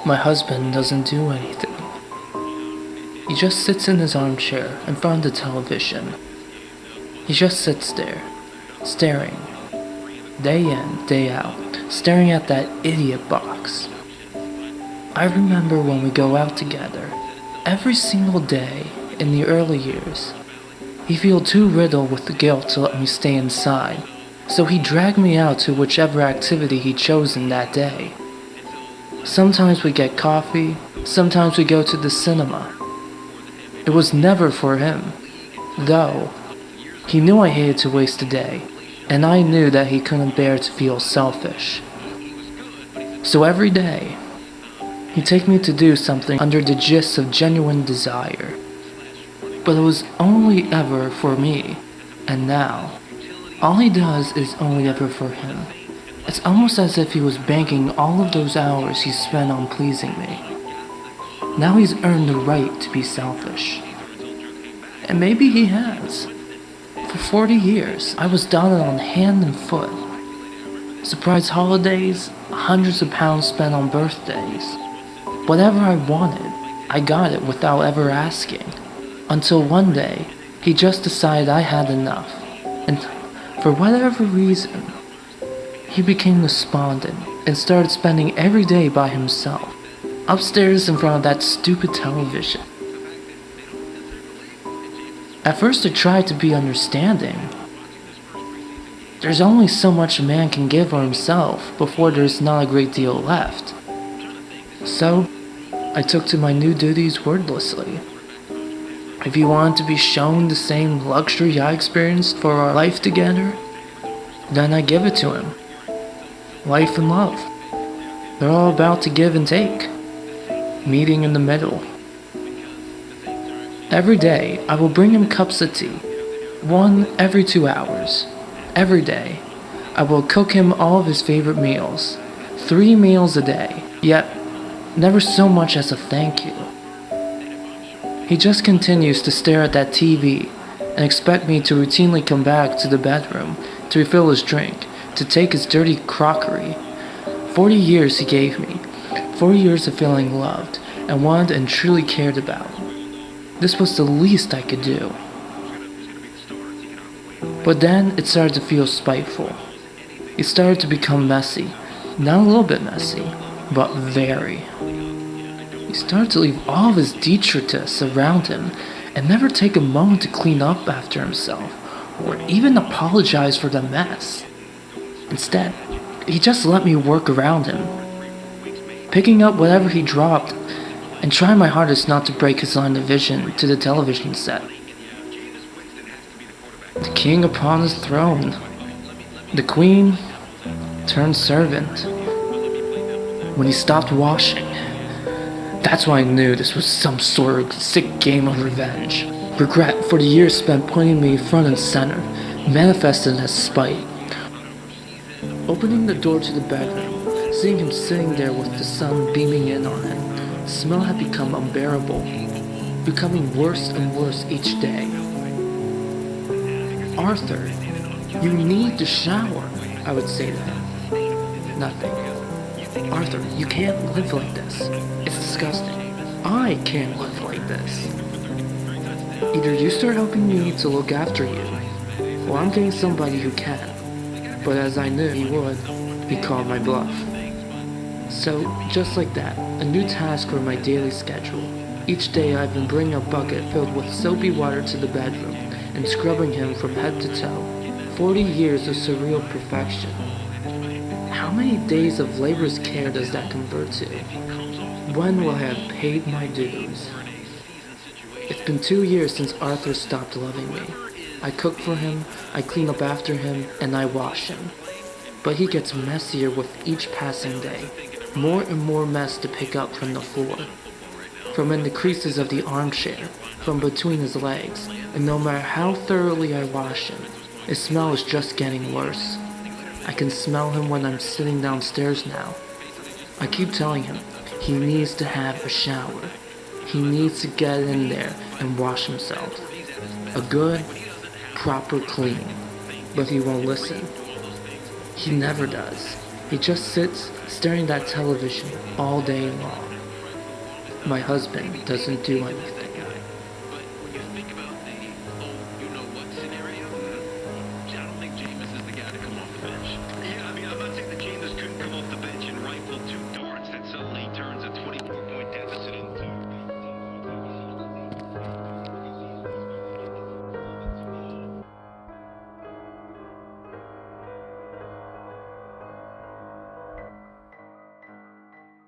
My husband doesn't do anything. He just sits in his armchair in front of the television. He just sits there, staring, day in, day out, staring at that idiot box. I remember when we go out together, every single day in the early years, he felt too riddled with the guilt to let me stay inside, so he dragged me out to whichever activity he'd chosen that day. Sometimes we get coffee, sometimes we go to the cinema. It was never for him, though. He knew I hated to waste a day, and I knew that he couldn't bear to feel selfish. So every day, he'd take me to do something under the gist of genuine desire. But it was only ever for me, and now, all he does is only ever for him. It's almost as if he was banking all of those hours he spent on pleasing me. Now he's earned the right to be selfish. And maybe he has. For 40 years, I was dotted on hand and foot. Surprise holidays, hundreds of pounds spent on birthdays. Whatever I wanted, I got it without ever asking. Until one day, he just decided I had enough. And for whatever reason, he became despondent and started spending every day by himself, upstairs in front of that stupid television. At first I tried to be understanding. There's only so much a man can give of himself before there's not a great deal left. So, I took to my new duties wordlessly. If he wanted to be shown the same luxury I experienced for our life together, then I give it to him. Life and love. They're all about to give and take, meeting in the middle. Every day, I will bring him cups of tea, one every 2 hours. Every day, I will cook him all of his favorite meals, 3 meals a day, yet never so much as a thank you. He just continues to stare at that TV and expect me to routinely come back to the bedroom to refill his drink, to take his dirty crockery. 40 years he gave me, 40 years of feeling loved and wanted and truly cared about. This was the least I could do. But then it started to feel spiteful. It started to become messy, not a little bit messy, but very. He started to leave all of his detritus around him and never take a moment to clean up after himself or even apologize for the mess. Instead, he just let me work around him, picking up whatever he dropped and trying my hardest not to break his line of vision to the television set. The king upon his throne, the queen turned servant. When he stopped washing, that's when I knew this was some sort of sick game of revenge. Regret for the years spent putting me front and center, manifested as spite. Opening the door to the bedroom, seeing him sitting there with the sun beaming in on him, the smell had become unbearable, becoming worse and worse each day. Arthur, you need to shower, I would say to him. Nothing. Arthur, you can't live like this. It's disgusting. I can't live like this. Either you start helping me to look after you, or I'm getting somebody who can. But as I knew he would, he called my bluff. So, just like that, a new task for my daily schedule. Each day I've been bringing a bucket filled with soapy water to the bedroom and scrubbing him from head to toe. 40 years of surreal perfection. How many days of labor's care does that convert to? When will I have paid my dues? It's been 2 years since Arthur stopped loving me. I cook for him, I clean up after him, and I wash him. But he gets messier with each passing day. More and more mess to pick up from the floor. From in the creases of the armchair, from between his legs, and no matter how thoroughly I wash him, his smell is just getting worse. I can smell him when I'm sitting downstairs now. I keep telling him he needs to have a shower. He needs to get in there and wash himself. A good, proper clean. But he won't listen. He never does. He just sits staring at that television all day long. My husband doesn't do anything.